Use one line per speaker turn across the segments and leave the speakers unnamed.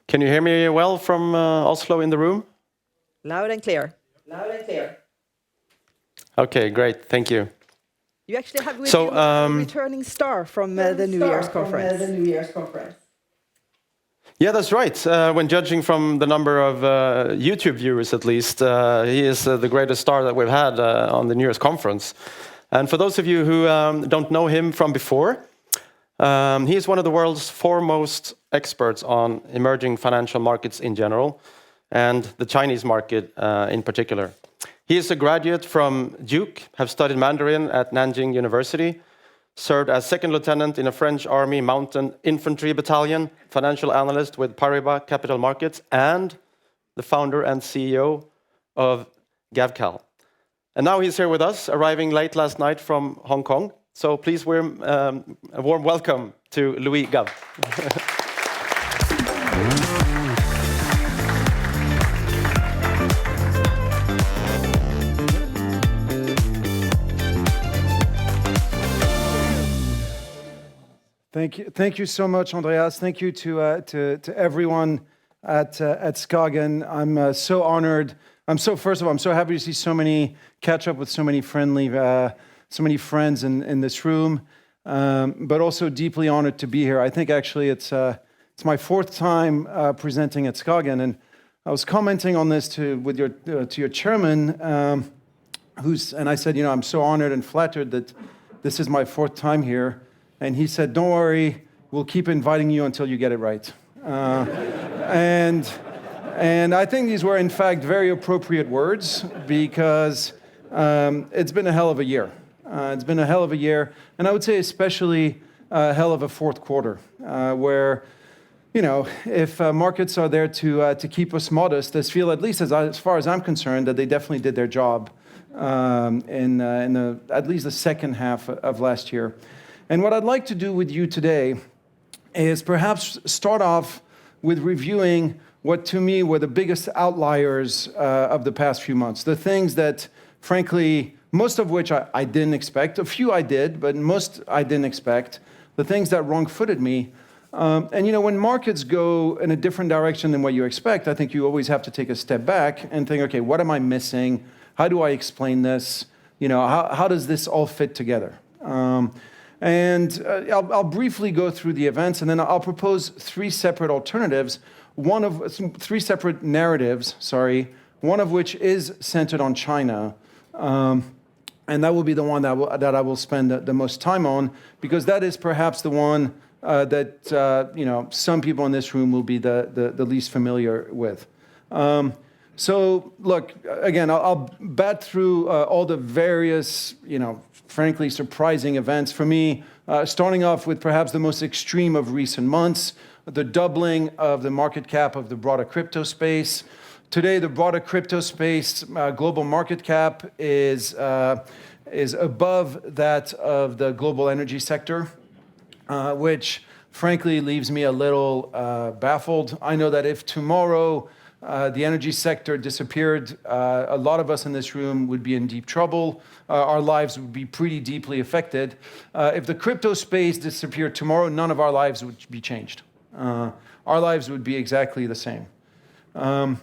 Can you hear me well from Oslo in the room?
Loud and clear.
Okay, great. Thank you.
You actually have with you a returning star from the New Year's conference.
Yeah, that's right. When judging from the number of YouTube viewers, at least, he is the greatest star that we've had on the New Year's conference. And for those of you who don't know him from before, he is one of the world's foremost experts on emerging financial markets in general, and the Chinese market in particular. He is a graduate from Duke, have studied Mandarin at Nanjing University, served as second lieutenant in a French Army Mountain Infantry Battalion, financial analyst with Paribas Capital Markets, and the founder and CEO of Gavekal. And now he's here with us, arriving late last night from Hong Kong. So please a warm welcome to Louis Gave.
Thank you so much, Andreas. Thank you to everyone at Skagen. I'm so honored. First of all, I'm so happy to see catch up with so many friends in this room, but also deeply honored to be here. I think actually it's my fourth time presenting at Skagen, and I was commenting on this to your chairman, and I said, I'm so honored and flattered that this is my fourth time here. And he said, don't worry, we'll keep inviting you until you get it right. And I think these were, in fact, very appropriate words because it's been a hell of a year. It's been a hell of a year, and I would say especially a hell of a fourth quarter, where, if markets are there to keep us modest, I feel, at least as far as I'm concerned, that they definitely did their job in at least the second half of last year. And what I'd like to do with you today is perhaps start off with reviewing what to me were the biggest outliers of the past few months. The things that, frankly, most of which I didn't expect. A few I did, but most I didn't expect. The things that wrong-footed me. And when markets go in a different direction than what you expect, I think you always have to take a step back and think, okay, what am I missing? How do I explain this? How does this all fit together? And I'll briefly go through the events, and then I'll propose three separate alternatives, three separate narratives, one of which is centered on China. And that will be the one that I will spend the most time on, because that is perhaps the one that some people in this room will be the least familiar with. So look, again, I'll bat through all the various, frankly surprising events for me, starting off with perhaps the most extreme of recent months, the doubling of the market cap of the broader crypto space. Today, the broader crypto space global market cap is above that of the global energy sector, which frankly leaves me a little baffled. I know that if tomorrow the energy sector disappeared, a lot of us in this room would be in deep trouble. Our lives would be pretty deeply affected. If the crypto space disappeared tomorrow, none of our lives would be changed. Our lives would be exactly the same. Aside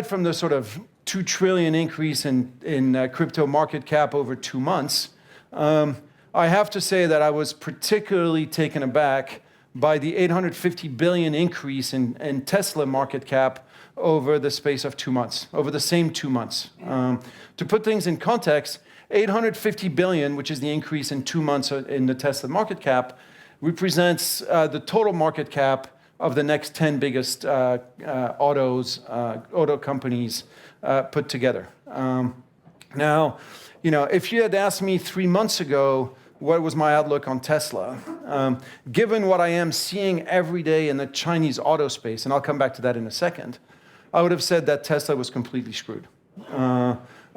from the sort of 2 trillion increase in crypto market cap over 2 months, I have to say that I was particularly taken aback by the 850 billion increase in Tesla market cap over the space of 2 months, over the same 2 months. To put things in context, 850 billion, which is the increase in 2 months in the Tesla market cap, represents the total market cap of the next 10 biggest auto companies put together. Now, if you had asked me 3 months ago, what was my outlook on Tesla? Given what I am seeing every day in the Chinese auto space, and I'll come back to that in a second, I would have said that Tesla was completely screwed.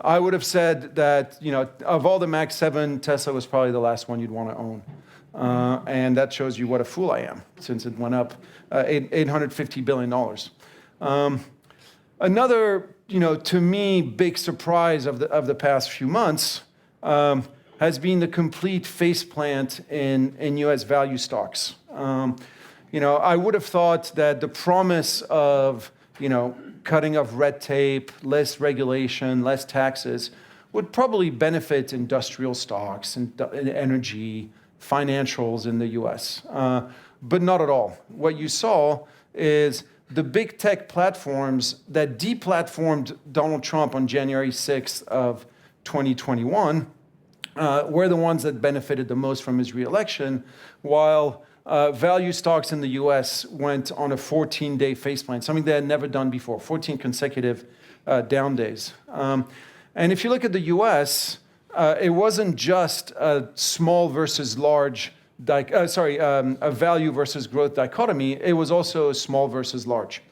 I would have said that, of all the Max 7, Tesla was probably the last one you'd want to own. And that shows you what a fool I am, since it went up $850 billion. Another, to me, big surprise of the past few months has been the complete faceplant in U.S. value stocks. I would have thought that the promise of, cutting off red tape, less regulation, less taxes, would probably benefit industrial stocks and energy, financials in the US. But not at all. What you saw is the big tech platforms that deplatformed Donald Trump on January 6th of 2021 were the ones that benefited the most from his reelection, while value stocks in the US went on a 14-day faceplant, something they had never done before, 14 consecutive down days. And if you look at the US, it wasn't just a small versus large, a value versus growth dichotomy, it was also small versus large.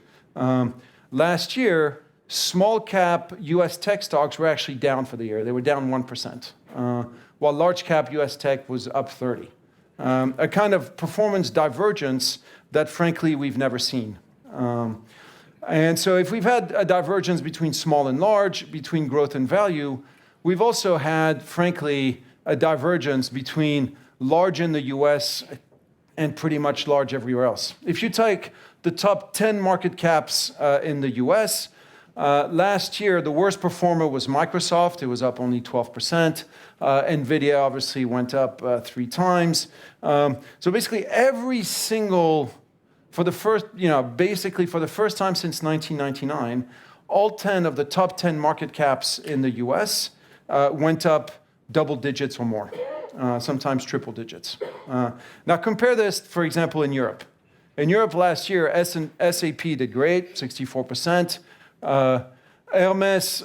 Last year, small cap US tech stocks were actually down for the year. They were down 1%, while large cap US tech was up 30. A kind of performance divergence that, frankly, we've never seen. And so if we've had a divergence between small and large, between growth and value, we've also had, frankly, a divergence between large in the US and pretty much large everywhere else. If you take the top 10 market caps in the US, last year, the worst performer was Microsoft. It was up only 12%. NVIDIA obviously went up 3 times. So basically every single, basically for the first time since 1999, all 10 of the top 10 market caps in the US went up double digits or more, sometimes triple digits. Now compare this, for example, in Europe. In Europe last year, SAP did great, 64%. Hermes,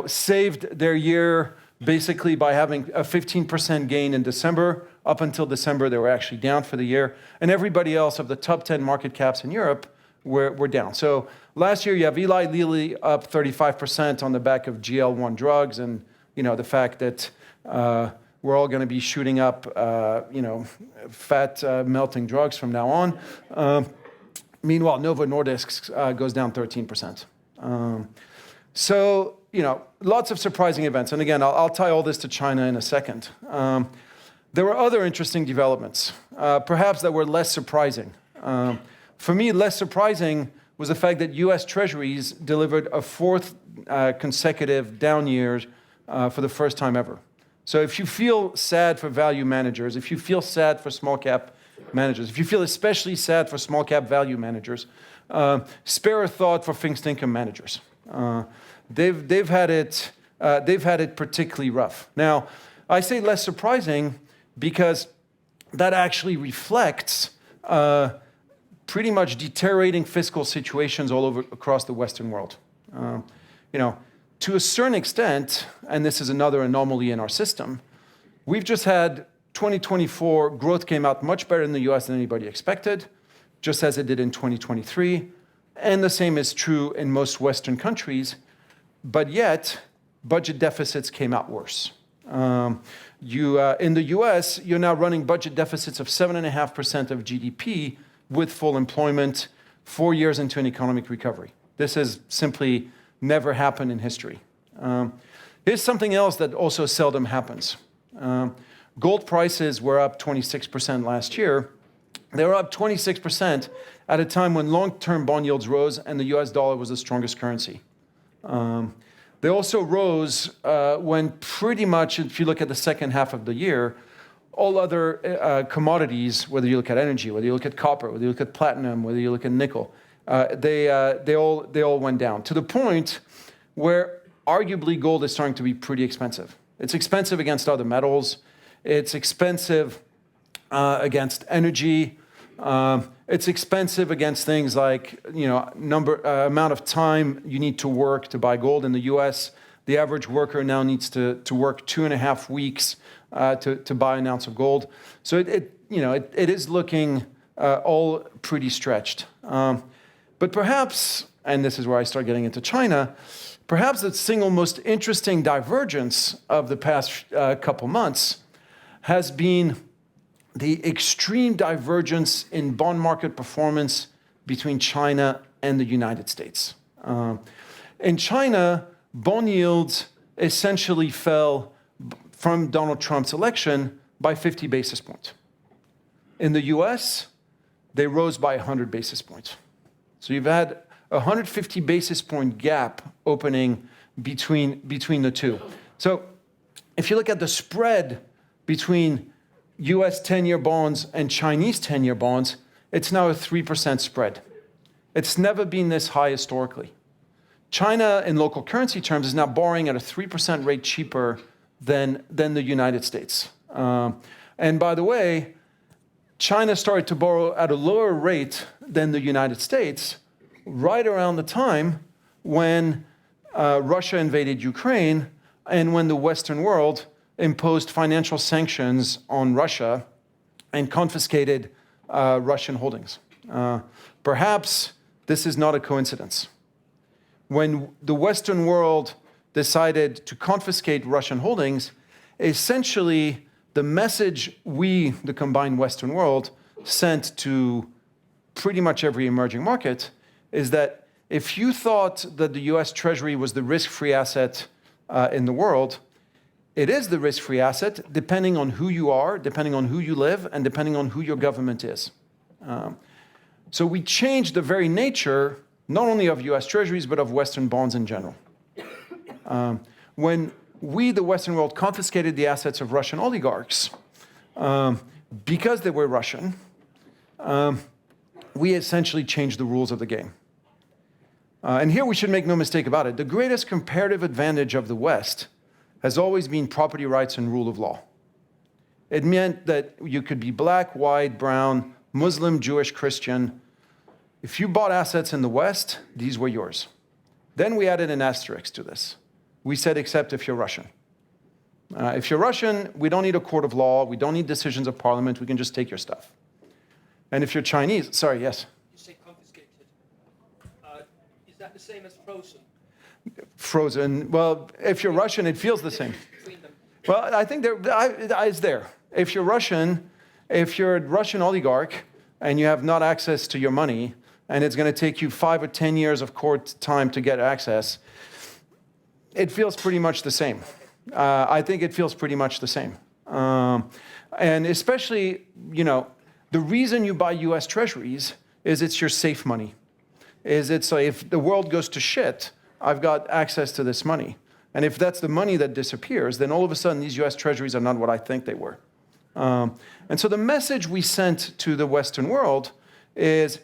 saved their year basically by having a 15% gain in December. Up until December, they were actually down for the year. And everybody else of the top 10 market caps in Europe were down. So last year, you have Eli Lilly up 35% on the back of GL1 drugs and, the fact that we're all going to be shooting up, fat melting drugs from now on. Meanwhile, Novo Nordisk goes down 13%. So, lots of surprising events. And again, I'll tie all this to China in a second. There were other interesting developments, perhaps that were less surprising. For me, less surprising was the fact that US Treasuries delivered a 4th consecutive down year for the first time ever. So if you feel sad for value managers, if you feel sad for small cap managers, if you feel especially sad for small cap value managers, spare a thought for fixed income managers. They've had it particularly rough. Now, I say less surprising because that actually reflects pretty much deteriorating fiscal situations all over across the Western world. To a certain extent, and this is another anomaly in our system, we've just had 2024 growth came out much better in the US than anybody expected, just as it did in 2023. And the same is true in most Western countries, but yet budget deficits came out worse. In the US, you're now running budget deficits of 7.5% of GDP with full employment 4 years into an economic recovery. This has simply never happened in history. Here's something else that also seldom happens. Gold prices were up 26% last year. They were up 26% at a time when long-term bond yields rose and the US dollar was the strongest currency. They also rose when pretty much, if you look at the second half of the year, all other commodities, whether you look at energy, whether you look at copper, whether you look at platinum, whether you look at nickel, they all went down to the point where arguably gold is starting to be pretty expensive. It's expensive against other metals. It's expensive against energy. It's expensive against things like, amount of time you need to work to buy gold. In the US, the average worker now needs to work 2.5 weeks to buy an ounce of gold. So it is looking all pretty stretched. But perhaps, and this is where I start getting into China, perhaps the single most interesting divergence of the past couple months has been the extreme divergence in bond market performance between China and the United States. In China, bond yields essentially fell from Donald Trump's election by 50 basis points. In the US, they rose by 100 basis points. So you've had a 150 basis point gap opening between the two. So if you look at the spread between US 10-year bonds and Chinese 10-year bonds, it's now a 3% spread. It's never been this high historically. China, in local currency terms, is now borrowing at a 3% rate cheaper than the United States. And by the way, China started to borrow at a lower rate than the United States right around the time when Russia invaded Ukraine and when the Western world imposed financial sanctions on Russia and confiscated Russian holdings. Perhaps this is not a coincidence. When the Western world decided to confiscate Russian holdings, essentially the message we, the combined Western world, sent to pretty much every emerging market is that if you thought that the US Treasury was the risk-free asset in the world, it is the risk-free asset depending on who you are, depending on who you live, and depending on who your government is. So we changed the very nature, not only of US Treasuries, but of Western bonds in general. When we, the Western world, confiscated the assets of Russian oligarchs because they were Russian, we essentially changed the rules of the game. And here we should make no mistake about it. The greatest comparative advantage of the West has always been property rights and rule of law. It meant that you could be black, white, brown, Muslim, Jewish, Christian. If you bought assets in the West, these were yours. Then we added an asterisk to this. We said, except if you're Russian. If you're Russian, we don't need a court of law. We don't need decisions of parliament. We can just take your stuff. And if you're Chinese, sorry, yes?
You say confiscated. Is that the same as frozen?
Frozen. Well, if you're Russian, it feels the same. Well, I think it's there. If you're Russian, if you're a Russian oligarch and you have not access to your money, and it's going to take you 5 or 10 years of court time to get access, it feels pretty much the same. I think it feels pretty much the same. And especially, you know, the reason you buy US Treasuries is it's your safe money. It's like if the world goes to shit, I've got access to this money. And if that's the money that disappears, then all of a sudden these US Treasuries are not what I think they were. And so the message we sent to the Western world is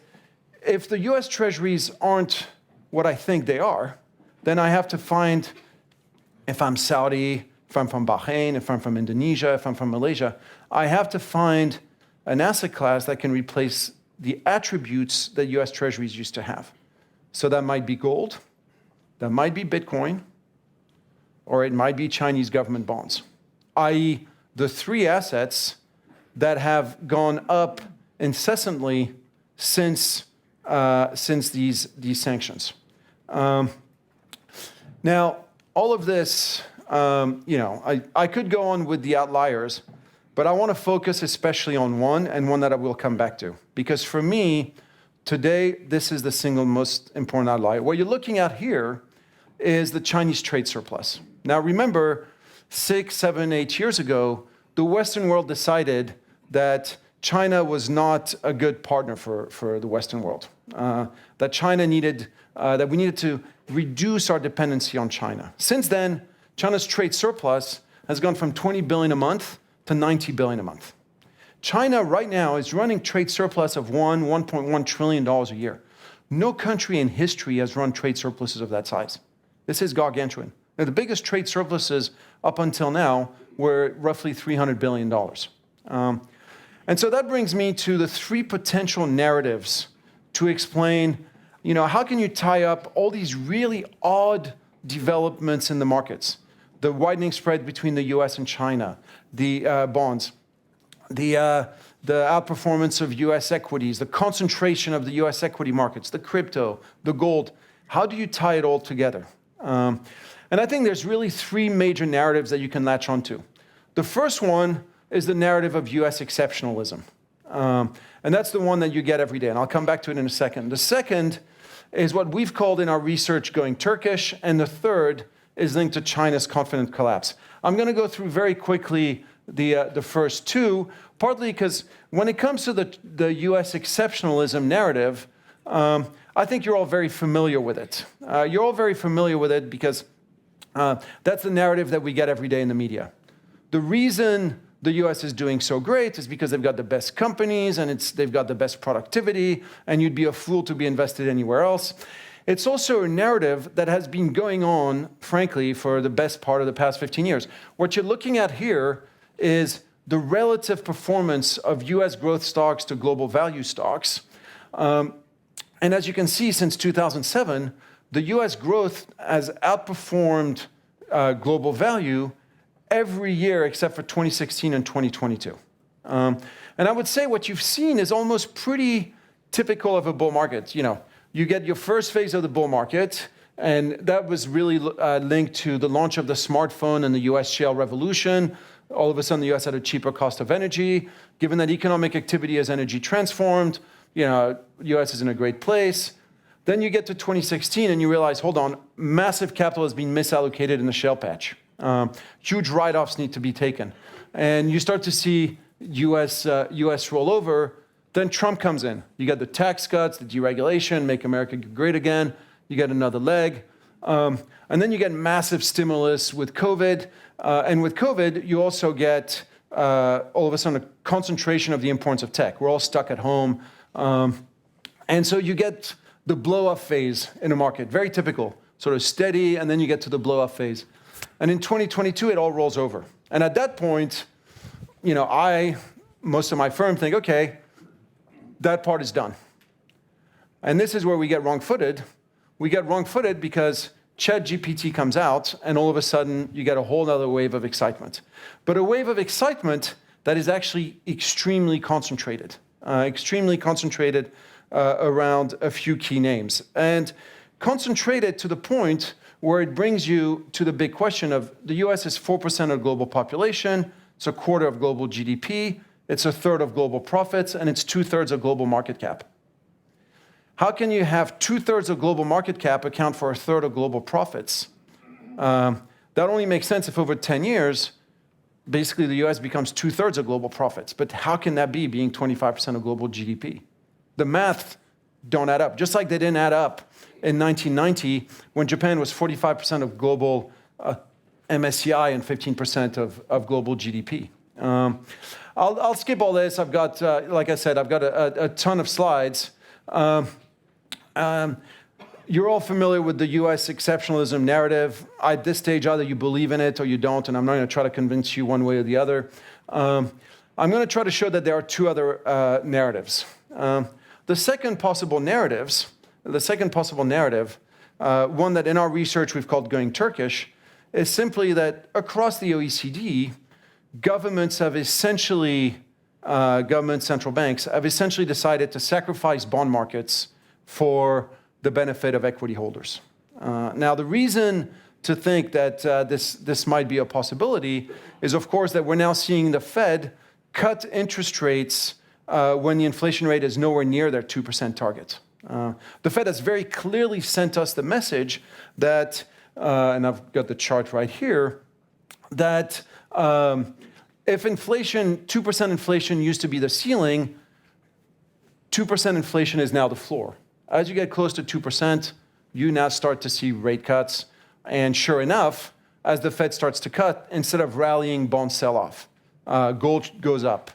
if the US Treasuries aren't what I think they are, then I have to find, if I'm Saudi, if I'm from Bahrain, if I'm from Indonesia, if I'm from Malaysia, I have to find an asset class that can replace the attributes that US Treasuries used to have. So that might be gold, that might be Bitcoin, or it might be Chinese government bonds, i.e. the three assets that have gone up incessantly since these sanctions. Now, all of this, you know, I could go on with the outliers, but I want to focus especially on one, and one that I will come back to. Because for me, today, this is the single most important outlier. What you're looking at here is the Chinese trade surplus. Now, remember, 6, 7, 8 years ago, the Western world decided that China was not a good partner for the Western world. That China needed, that we needed to reduce our dependency on China. Since then, China's trade surplus has gone from 20 billion a month to 90 billion a month. China right now is running trade surplus of $1.1 trillion a year. No country in history has run trade surpluses of that size. This is gargantuan. Now, the biggest trade surpluses up until now were roughly $300 billion. And so that brings me to the three potential narratives to explain, you know, how can you tie up all these really odd developments in the markets? The widening spread between the US and China, the bonds, the outperformance of US equities, the concentration of the US equity markets, the crypto, the gold. How do you tie it all together? And I think there's really three major narratives that you can latch onto. The first one is the narrative of US exceptionalism. And that's the one that you get every day, and I'll come back to it in a second. The second is what we've called in our research going Turkish, and the third is linked to China's confident collapse. I'm going to go through very quickly the first two, partly because when it comes to the US exceptionalism narrative, I think you're all very familiar with it. You're all very familiar with it because that's the narrative that we get every day in the media. The reason the US is doing so great is because they've got the best companies and they've got the best productivity, and you'd be a fool to be invested anywhere else. It's also a narrative that has been going on, frankly, for the best part of the past 15 years. What you're looking at here is the relative performance of US growth stocks to global value stocks. And as you can see, since 2007, the US growth has outperformed global value every year except for 2016 and 2022. And I would say what you've seen is almost pretty typical of a bull market. You get your first phase of the bull market, and that was really linked to the launch of the smartphone and the US shale revolution. All of a sudden, the US had a cheaper cost of energy. Given that economic activity has energy transformed, US is in a great place. Then you get to 2016 and you realize, hold on, massive capital has been misallocated in the shale patch. Huge write-offs need to be taken. And you start to see US roll over. Then Trump comes in. You get the tax cuts, the deregulation, make America great again. You get another leg. And then you get massive stimulus with COVID. And with COVID, you also get, all of a sudden, a concentration of the importance of tech. We're all stuck at home. And so you get the blow-up phase in a market. Very typical, sort of steady, and then you get to the blow-up phase. And in 2022, it all rolls over. And at that point, most of my firm think, okay, that part is done. And this is where we get wrong-footed. We get wrong-footed because ChatGPT comes out, and all of a sudden, you get a whole other wave of excitement. But a wave of excitement that is actually extremely concentrated around a few key names. And concentrated to the point where it brings you to the big question of the US is 4% of global population, it's a quarter of global GDP, it's a third of global profits, and it's 2/3 of global market cap. How can you have 2/3 of global market cap account for a third of global profits? That only makes sense if over 10 years, basically the US becomes 2/3 of global profits. But how can that be, being 25% of global GDP? The math don't add up, just like they didn't add up in 1990 when Japan was 45% of global MSCI and 15% of global GDP. I'll skip all this. I've got, like I said, I've got a ton of slides. You're all familiar with the US exceptionalism narrative. At this stage, either you believe in it or you don't, and I'm not going to try to convince you one way or the other. I'm going to try to show that there are two other narratives. The second possible narrative, one that in our research we've called going Turkish, is simply that across the OECD, government central banks have essentially decided to sacrifice bond markets for the benefit of equity holders. Now, the reason to think that this might be a possibility is, of course, that we're now seeing the Fed cut interest rates when the inflation rate is nowhere near their 2% target. The Fed has very clearly sent us the message that, and I've got the chart right here, that if inflation, 2% inflation used to be the ceiling, 2% inflation is now the floor. As you get close to 2%, you now start to see rate cuts. And sure enough, as the Fed starts to cut, instead of rallying, bonds sell off. Gold goes up.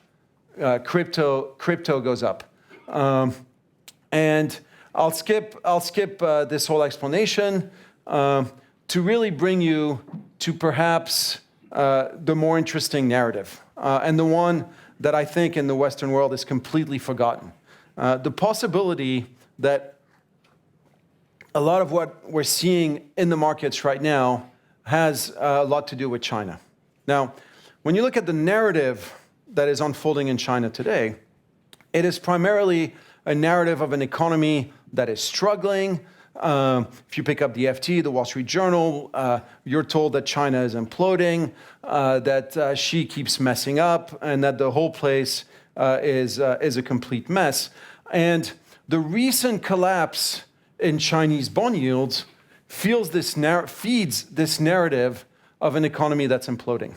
Crypto goes up. And I'll skip this whole explanation to really bring you to perhaps the more interesting narrative, and the one that I think in the Western world is completely forgotten. The possibility that a lot of what we're seeing in the markets right now has a lot to do with China. Now, when you look at the narrative that is unfolding in China today, it is primarily a narrative of an economy that is struggling. If you pick up the FT, the Wall Street Journal, you're told that China is imploding, that Xi keeps messing up, and that the whole place is a complete mess. And the recent collapse in Chinese bond yields feeds this narrative of an economy that's imploding.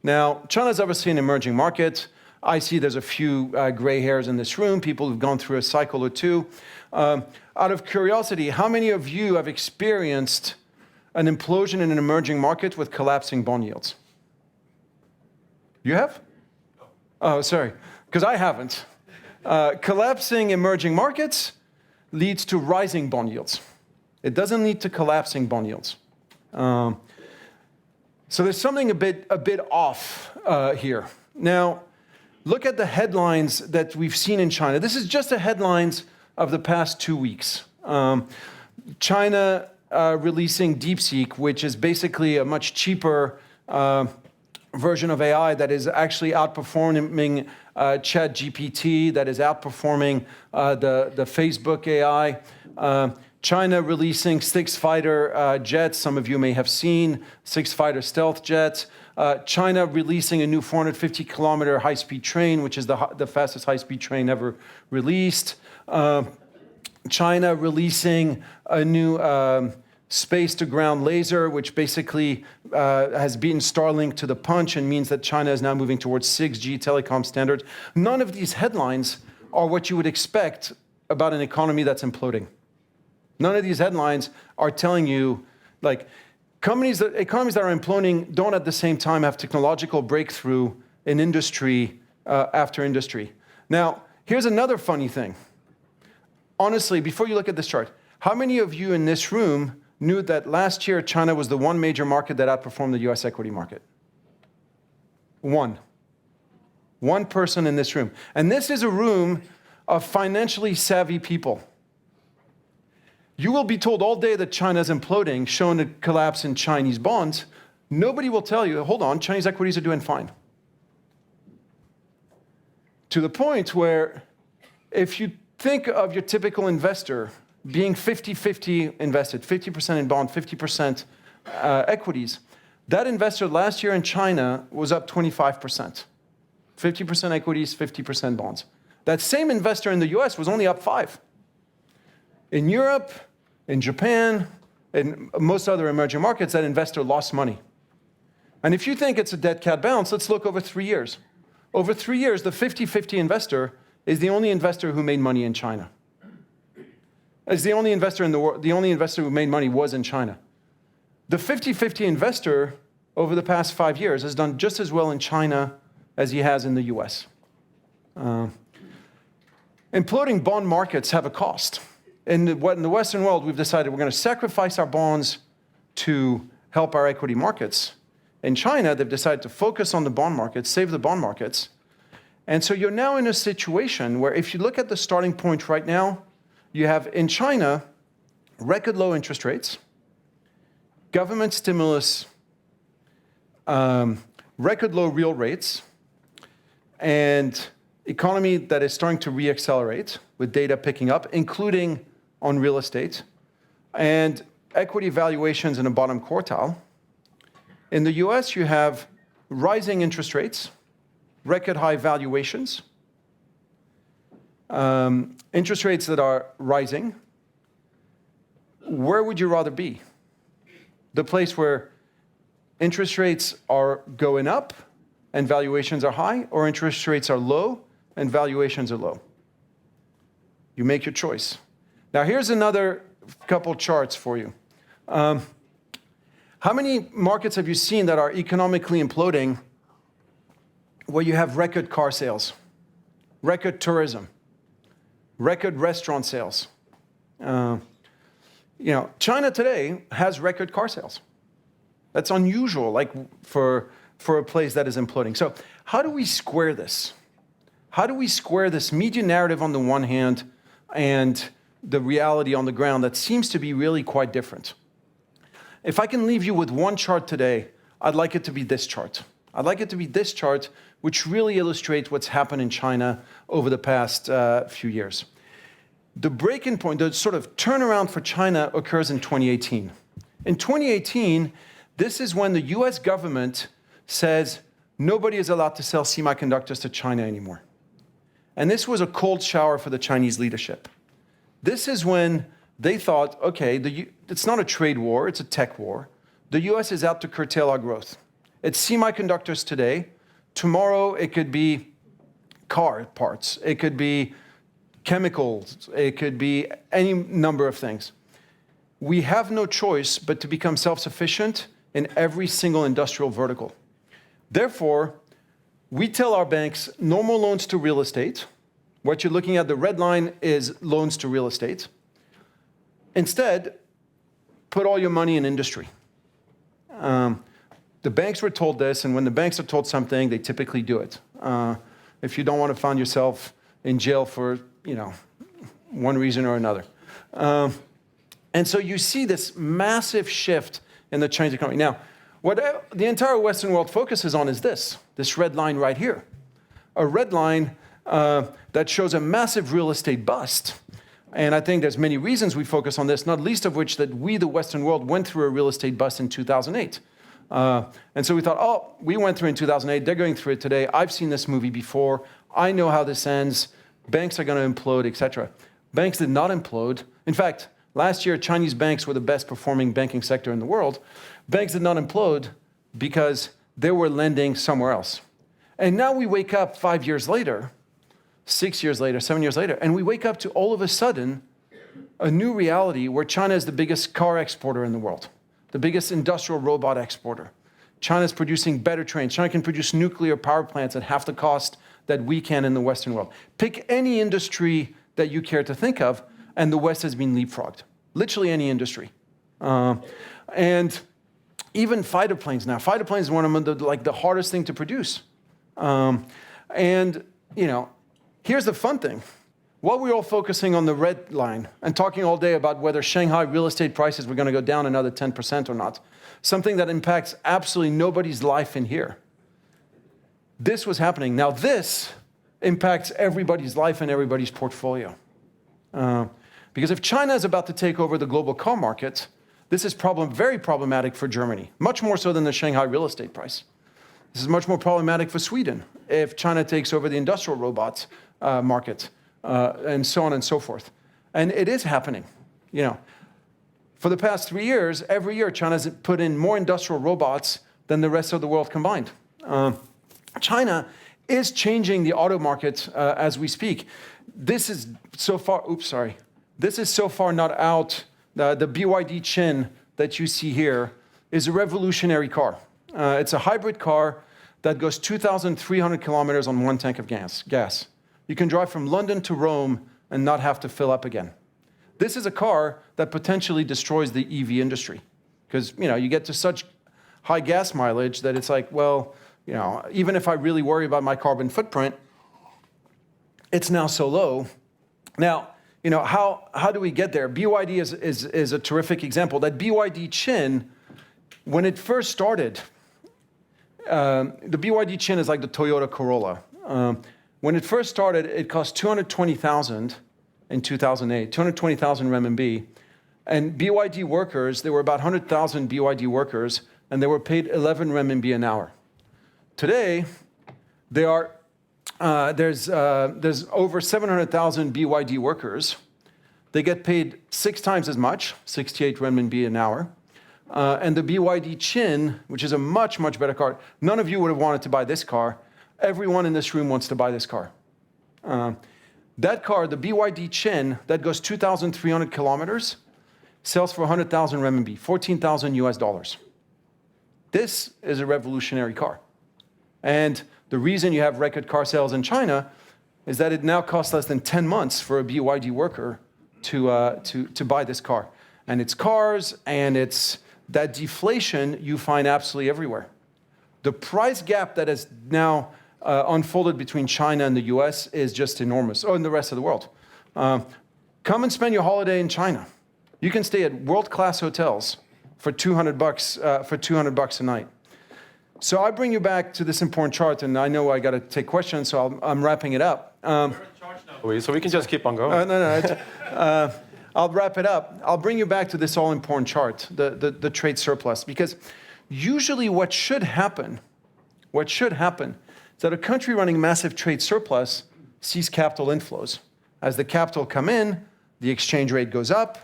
Now, China's obviously an emerging market. I see there's a few gray hairs in this room, people who've gone through a cycle or two. Out of curiosity, how many of you have experienced an implosion in an emerging market with collapsing bond yields? You have? Oh, sorry, because I haven't. Collapsing emerging markets leads to rising bond yields. It doesn't lead to collapsing bond yields. So there's something a bit off here. Now, look at the headlines that we've seen in China. This is just the headlines of the past 2 weeks. China releasing DeepSeek, which is basically a much cheaper version of AI that is actually outperforming ChatGPT, that is outperforming the Facebook AI. China releasing 6 fighter jets, some of you may have seen, 6 fighter stealth jets. China releasing a new 450-kilometer high-speed train, which is the fastest high-speed train ever released. China releasing a new space-to-ground laser, which basically has beaten Starlink to the punch and means that China is now moving towards 6G telecom standards. None of these headlines are what you would expect about an economy that's imploding. None of these headlines are telling you, like, economies that are imploding don't at the same time have technological breakthrough in industry after industry. Now, here's another funny thing. Honestly, before you look at this chart, how many of you in this room knew that last year China was the one major market that outperformed the US equity market? One. One person in this room. And this is a room of financially savvy people. You will be told all day that China is imploding, showing a collapse in Chinese bonds. Nobody will tell you, hold on, Chinese equities are doing fine. To the point where if you think of your typical investor being 50-50 invested, 50% in bond, 50% equities, that investor last year in China was up 25%. 50% equities, 50% bonds. That same investor in the US was only up 5%. In Europe, in Japan, in most other emerging markets, that investor lost money. And if you think it's a dead cat bounce, let's look over 3 years. Over 3 years, the 50-50 investor is the only investor who made money in China. It's the only investor in the world, the only investor who made money was in China. The 50-50 investor over the past 5 years has done just as well in China as he has in the US. Imploding bond markets have a cost. In the Western world, we've decided we're going to sacrifice our bonds to help our equity markets. In China, they've decided to focus on the bond markets, save the bond markets. And so you're now in a situation where if you look at the starting point right now, you have in China record low interest rates, government stimulus, record low real rates, and economy that is starting to reaccelerate with data picking up, including on real estate, and equity valuations in a bottom quartile. In the US, you have rising interest rates, record high valuations, interest rates that are rising. Where would you rather be? The place where interest rates are going up and valuations are high, or interest rates are low and valuations are low? You make your choice. Now, here's another couple charts for you. How many markets have you seen that are economically imploding where you have record car sales, record tourism, record restaurant sales? China today has record car sales. That's unusual, like for a place that is imploding. So how do we square this? How do we square this media narrative on the one hand and the reality on the ground that seems to be really quite different? If I can leave you with one chart today, I'd like it to be this chart. I'd like it to be this chart, which really illustrates what's happened in China over the past few years. The breaking point, the sort of turnaround for China occurs in 2018. In 2018, this is when the US government says nobody is allowed to sell semiconductors to China anymore. And this was a cold shower for the Chinese leadership. This is when they thought, okay, it's not a trade war, it's a tech war. The US is out to curtail our growth. It's semiconductors today. Tomorrow, it could be car parts. It could be chemicals. It could be any number of things. We have no choice but to become self-sufficient in every single industrial vertical. Therefore, we tell our banks no more loans to real estate. What you're looking at, the red line, is loans to real estate. Instead, put all your money in industry. The banks were told this, and when the banks are told something, they typically do it. If you don't want to find yourself in jail for, one reason or another. And so you see this massive shift in the Chinese economy. Now, what the entire Western world focuses on is this red line right here. A red line that shows a massive real estate bust. And I think there's many reasons we focus on this, not least of which that we, the Western world, went through a real estate bust in 2008. And so we thought, we went through it in 2008, they're going through it today. I've seen this movie before. I know how this ends. Banks are going to implode, etc. Banks did not implode. In fact, last year, Chinese banks were the best performing banking sector in the world. Banks did not implode because they were lending somewhere else. And now we wake up 5 years later, 6 years later, 7 years later, and we wake up to all of a sudden a new reality where China is the biggest car exporter in the world, the biggest industrial robot exporter. China is producing better trains. China can produce nuclear power plants at half the cost that we can in the Western world. Pick any industry that you care to think of, and the West has been leapfrogged. Literally any industry. And even fighter planes now. Fighter planes is one of the hardest thing to produce. Here's the fun thing. While we're all focusing on the red line and talking all day about whether Shanghai real estate prices were going to go down another 10% or not, something that impacts absolutely nobody's life in here. This was happening. Now this impacts everybody's life and everybody's portfolio. Because if China is about to take over the global car market, this is very problematic for Germany, much more so than the Shanghai real estate price. This is much more problematic for Sweden if China takes over the industrial robots market, and so on and so forth. And it is happening. For the past 3 years, every year China's put in more industrial robots than the rest of the world combined. China is changing the auto market as we speak. This is so far, This is so far not out. The BYD Chin that you see here is a revolutionary car. It's a hybrid car that goes 2,300 kilometers on one tank of gas. You can drive from London to Rome and not have to fill up again. This is a car that potentially destroys the EV industry because you get to such high gas mileage that it's like, even if I really worry about my carbon footprint, it's now so low. Now, how do we get there? BYD is a terrific example. That BYD Chin, when it first started, the BYD Chin is like the Toyota Corolla. When it first started, it cost 220,000 in 2008, 220,000 renminbi. And BYD workers, there were about 100,000 BYD workers, and they were paid 11 renminbi an hour. Today, there's over 700,000 BYD workers. They get paid 6 times as much, 68 renminbi an hour. And the BYD Chin, which is a much, much better car. None of you would have wanted to buy this car. Everyone in this room wants to buy this car. That car, the BYD Chin, that goes 2,300 kilometers, sells for 100,000 renminbi, 14,000 US dollars. This is a revolutionary car. And the reason you have record car sales in China is that it now costs less than 10 months for a BYD worker to buy this car. And it's cars, and it's that deflation you find absolutely everywhere. The price gap that has now unfolded between China and the US is just enormous, and the rest of the world. Come and spend your holiday in China. You can stay at world-class hotels for $200 a night. So I bring you back to this important chart, and I know I got to take questions, so I'm wrapping it up.
We're in charge now, so we can just keep on going.
I'll wrap it up. I'll bring you back to this all-important chart, the trade surplus, because usually what should happen is that a country running massive trade surplus sees capital inflows. As the capital come in, the exchange rate goes up,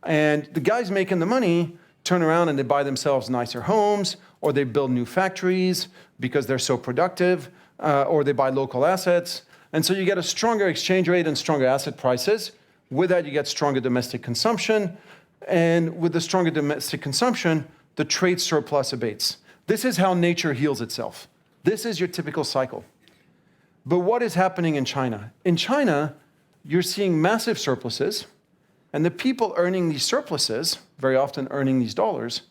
and the guys making the money turn around and they buy themselves nicer homes, or they build new factories because they're so productive, or they buy local assets. And so you get a stronger exchange rate and stronger asset prices. With that, you get stronger domestic consumption. And with the stronger domestic consumption, the trade surplus abates. This is how nature heals itself. This is your typical cycle. But what is happening in China? In China, you're seeing massive surpluses, and the people earning these surpluses, very often earning these dollars,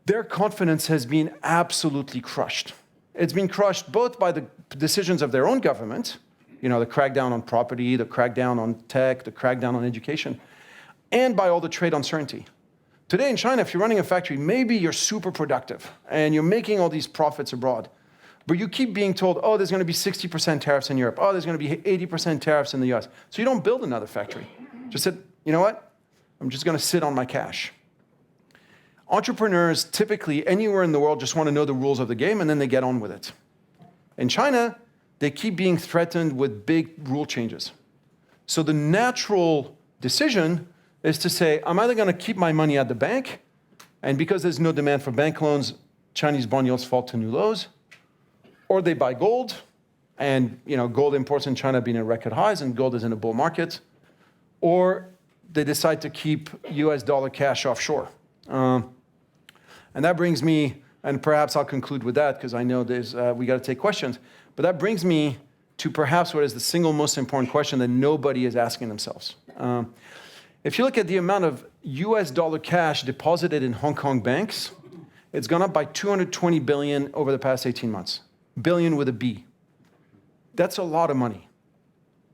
their confidence has been absolutely crushed. It's been crushed both by the decisions of their own government, the crackdown on property, the crackdown on tech, the crackdown on education, and by all the trade uncertainty. Today in China, if you're running a factory, maybe you're super productive and you're making all these profits abroad, but you keep being told, oh, there's going to be 60% tariffs in Europe. Oh, there's going to be 80% tariffs in the US. So you don't build another factory. Just said, you know what? I'm just going to sit on my cash. Entrepreneurs typically anywhere in the world just want to know the rules of the game and then they get on with it. In China, they keep being threatened with big rule changes. So the natural decision is to say, I'm either going to keep my money at the bank, and because there's no demand for bank loans, Chinese bond yields fall to new lows, or they buy gold, and gold imports in China have been at record highs, and gold is in a bull market, or they decide to keep US dollar cash offshore. And that brings me, and perhaps I'll conclude with that, because I know we got to take questions, but that brings me to perhaps what is the single most important question that nobody is asking themselves. If you look at the amount of US dollar cash deposited in Hong Kong banks, it's gone up by 220 billion over the past 18 months. Billion with a B. That's a lot of money.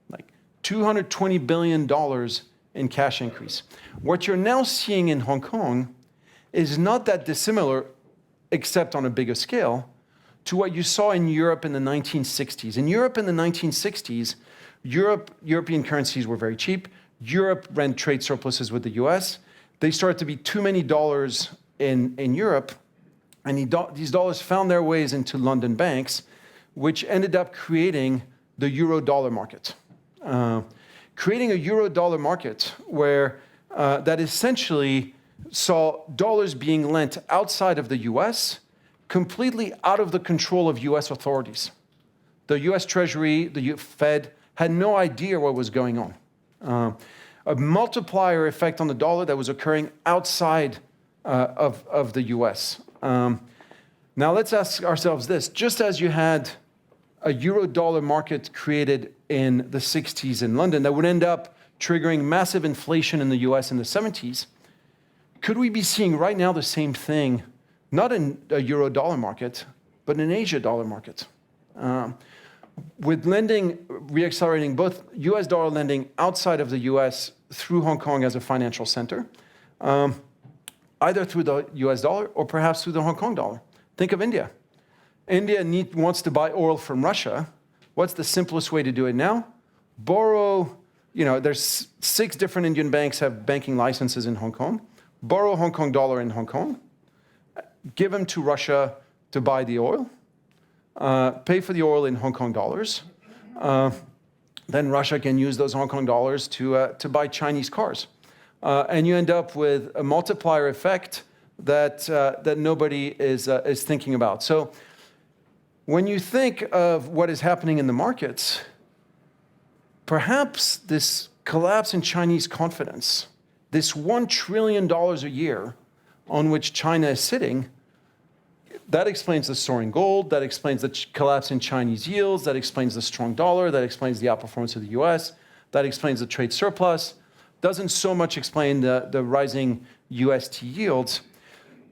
Like $220 billion in cash increase. What you're now seeing in Hong Kong is not that dissimilar, except on a bigger scale, to what you saw in Europe in the 1960s. In Europe in the 1960s, European currencies were very cheap. Europe ran trade surpluses with the US. They started to be too many dollars in Europe, and these dollars found their ways into London banks, which ended up creating the euro-dollar market. Creating a euro-dollar market where that essentially saw dollars being lent outside of the US, completely out of the control of US authorities. The US Treasury, the Fed, had no idea what was going on. A multiplier effect on the dollar that was occurring outside of the US. Now let's ask ourselves this. Just as you had a euro-dollar market created in the 60s in London that would end up triggering massive inflation in the US in the 70s, could we be seeing right now the same thing, not in a euro-dollar market, but in an Asia dollar market? With lending reaccelerating, both US dollar lending outside of the US through Hong Kong as a financial center, either through the US dollar or perhaps through the Hong Kong dollar. Think of India. India wants to buy oil from Russia. What's the simplest way to do it now? Borrow, there's 6 different Indian banks have banking licenses in Hong Kong. Borrow Hong Kong dollar in Hong Kong, give them to Russia to buy the oil, pay for the oil in Hong Kong dollars. Then Russia can use those Hong Kong dollars to buy Chinese cars. And you end up with a multiplier effect that nobody is thinking about. So when you think of what is happening in the markets, perhaps this collapse in Chinese confidence, this $1 trillion a year on which China is sitting, that explains the soaring gold, that explains the collapse in Chinese yields, that explains the strong dollar, that explains the outperformance of the US, that explains the trade surplus. Doesn't so much explain the rising UST yields.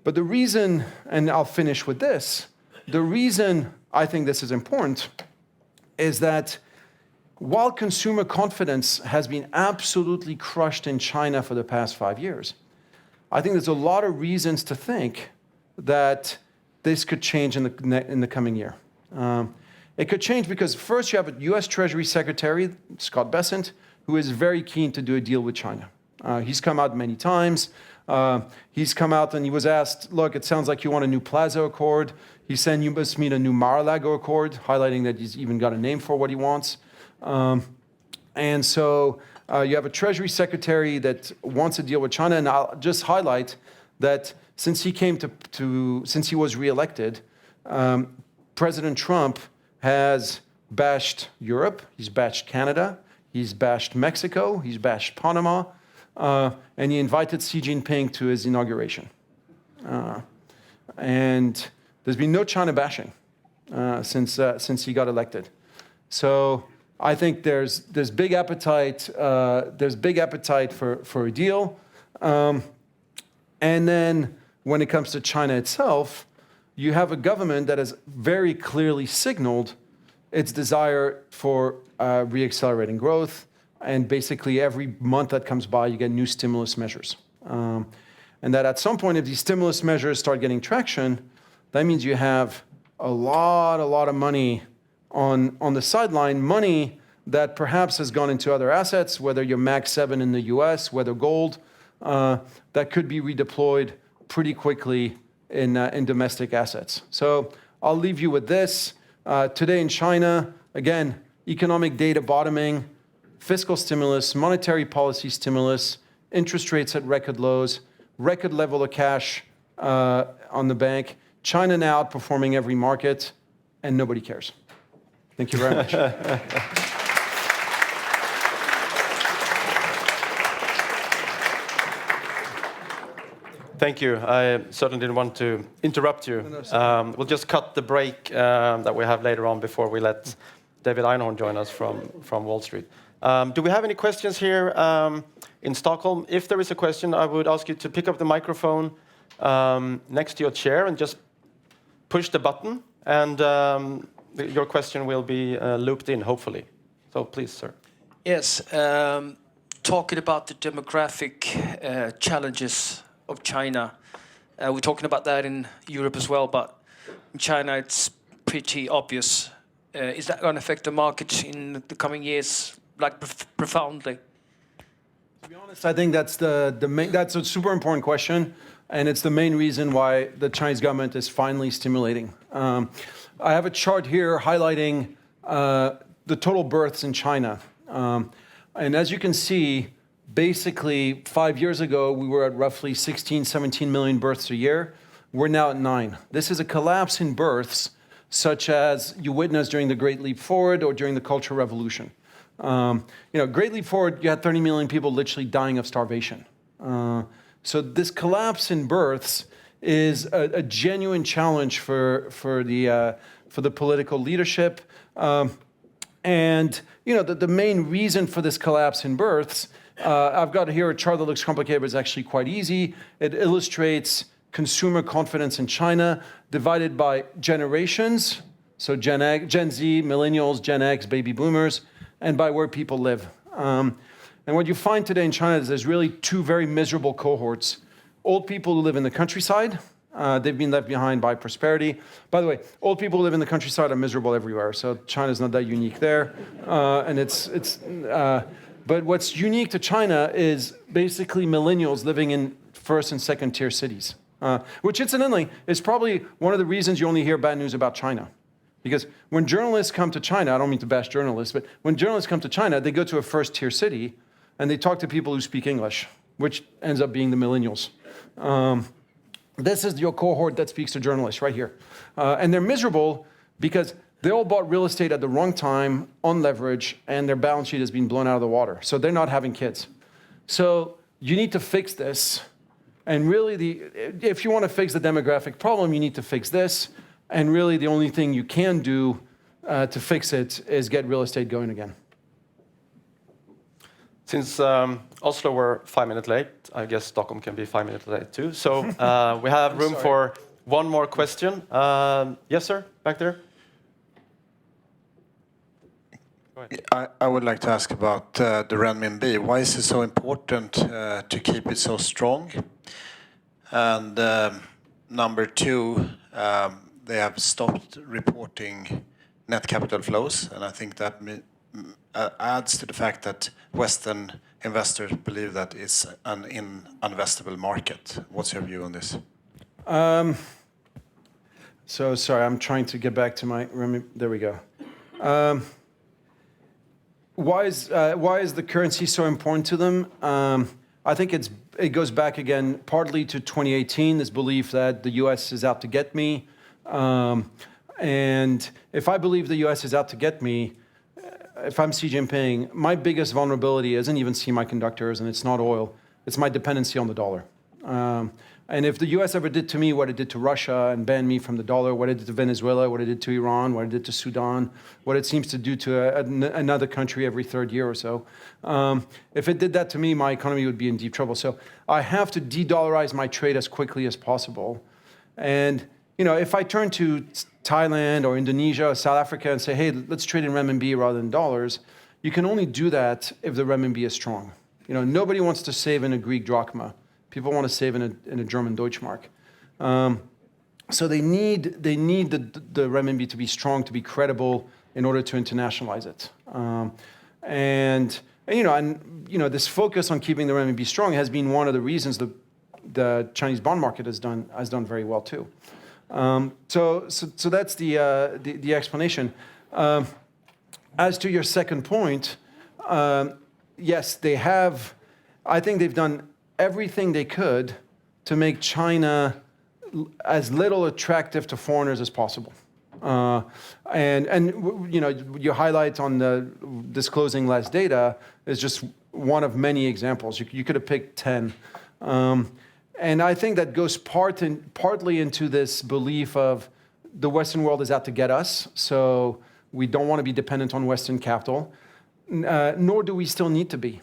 But the reason, and I'll finish with this, the reason I think this is important is that while consumer confidence has been absolutely crushed in China for the past 5 years, I think there's a lot of reasons to think that this could change in the coming year. It could change because first you have a US Treasury Secretary, Scott Bessent, who is very keen to do a deal with China. He's come out many times. He's come out and he was asked, look, it sounds like you want a new Plaza Accord. He said you must mean a new Mar-a-Lago Accord, highlighting that he's even got a name for what he wants. And so you have a Treasury Secretary that wants to deal with China. And I'll just highlight that since he was reelected, President Trump has bashed Europe, he's bashed Canada, he's bashed Mexico, he's bashed Panama, and he invited Xi Jinping to his inauguration. And there's been no China bashing since he got elected. So I think there's big appetite. There's big appetite for a deal. And then when it comes to China itself, you have a government that has very clearly signaled its desire for reaccelerating growth. And basically every month that comes by, you get new stimulus measures. And that at some point, if these stimulus measures start getting traction, that means you have a lot of money on the sideline, money that perhaps has gone into other assets, whether you're Mag 7 in the US, whether gold, that could be redeployed pretty quickly in domestic assets. So I'll leave you with this. Today in China, again, economic data bottoming, fiscal stimulus, monetary policy stimulus, interest rates at record lows, record level of cash on the bank, China now outperforming every market, and nobody cares. Thank you very much.
Thank you. I certainly didn't want to interrupt you. We'll just cut the break that we have later on before we let David Einhorn join us from Wall Street. Do we have any questions here in Stockholm? If there is a question, I would ask you to pick up the microphone next to your chair and just push the button, and your question will be looped in, hopefully. So please, sir.
Yes, talking about the demographic challenges of China. We're talking about that in Europe as well, but in China it's pretty obvious. Is that going to affect the market in the coming years, like profoundly?
To be honest, I think that's that's a super important question, and it's the main reason why the Chinese government is finally stimulating. I have a chart here highlighting the total births in China. And as you can see, basically 5 years ago, we were at roughly 16, 17 million births a year. We're now at 9. This is a collapse in births, such as you witnessed during the Great Leap Forward or during the Cultural Revolution. Great Leap Forward, you had 30 million people literally dying of starvation. So this collapse in births is a genuine challenge for the political leadership. And the main reason for this collapse in births, I've got here a chart that looks complicated, but it's actually quite easy. It illustrates consumer confidence in China divided by generations, so Gen Z, millennials, Gen X, baby boomers, and by where people live. And what you find today in China is there's really two very miserable cohorts. Old people who live in the countryside, they've been left behind by prosperity. By the way, old people who live in the countryside are miserable everywhere, so China's not that unique there. But what's unique to China is basically millennials living in first and second tier cities, which incidentally is probably one of the reasons you only hear bad news about China. Because when journalists come to China, I don't mean to bash journalists, but when journalists come to China, they go to a first tier city and they talk to people who speak English, which ends up being the millennials. This is your cohort that speaks to journalists right here. And they're miserable because they all bought real estate at the wrong time, on leverage, and their balance sheet has been blown out of the water. So they're not having kids. So you need to fix this. And really, if you want to fix the demographic problem, you need to fix this. And really, the only thing you can do to fix it is get real estate going again.
Since Oslo were 5 minutes late, I guess Stockholm can be 5 minutes late too. So we have room for one more question. Yes, sir, back there.
I would like to ask about the renminbi. Why is it so important to keep it so strong? And number two, they have stopped reporting net capital flows, and I think that adds to the fact that Western investors believe that it's an uninvestable market. What's your view on this?
So sorry, I'm trying to get back to my... There we go. why is the currency so important to them? I think it goes back again partly to 2018, this belief that the U.S. is out to get me. And if I believe the U.S. is out to get me, if I'm Xi Jinping, my biggest vulnerability isn't even semiconductors and it's not oil. It's my dependency on the dollar. And if the U.S. ever did to me what it did to Russia and banned me from the dollar, what it did to Venezuela, what it did to Iran, what it did to Sudan, what it seems to do to another country every third year or so, if it did that to me, my economy would be in deep trouble. So I have to de-dollarize my trade as quickly as possible. And if I turn to Thailand or Indonesia or South Africa and say, hey, let's trade in renminbi rather than dollars, you can only do that if the renminbi is strong. Nobody wants to save in a Greek drachma. People want to save in a German Deutschmark. So they need the renminbi to be strong, to be credible in order to internationalize it. And this focus on keeping the renminbi strong has been one of the reasons the Chinese bond market has done very well too. So that's the explanation. As to your second point, yes, they have. I think they've done everything they could to make China as little attractive to foreigners as possible. And your highlight on the disclosing less data is just one of many examples. You could have picked 10. And I think that goes partly into this belief of the Western world is out to get us, so we don't want to be dependent on Western capital, nor do we still need to be.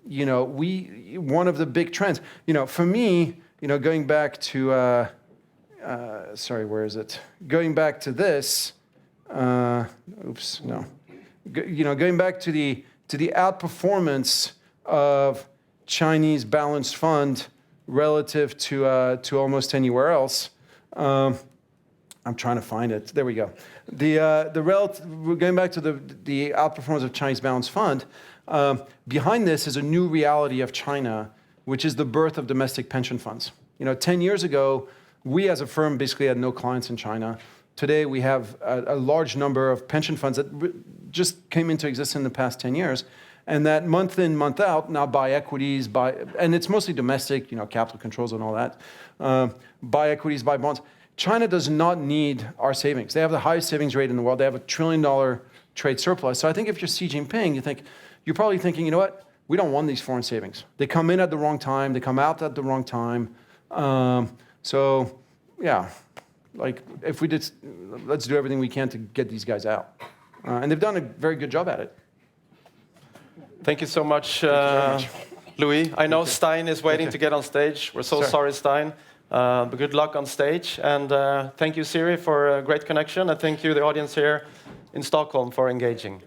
One of the big trends, for me, going back to, where is it? Going back to this, going back to the outperformance of Chinese balanced fund relative to almost anywhere else. I'm trying to find it. There we go. We're going back to the outperformance of Chinese balanced fund. Behind this is a new reality of China, which is the birth of domestic pension funds. 10 years ago, we as a firm basically had no clients in China. Today, we have a large number of pension funds that just came into existence in the past 10 years, and that month in, month out now buy equities, and it's mostly domestic, capital controls and all that, buy equities, buy bonds. China does not need our savings. They have the highest savings rate in the world. They have $1 trillion trade surplus. So I think if you're Xi Jinping, you're probably thinking, we don't want these foreign savings. They come in at the wrong time. They come out at the wrong time. Let's do everything we can to get these guys out. And they've done a very good job at it.
Thank you so much, Louis. I know Stein is waiting to get on stage. We're so sorry, Stein. But good luck on stage. And thank you, Siri, for a great connection. And thank you, the audience here in Stockholm, for engaging.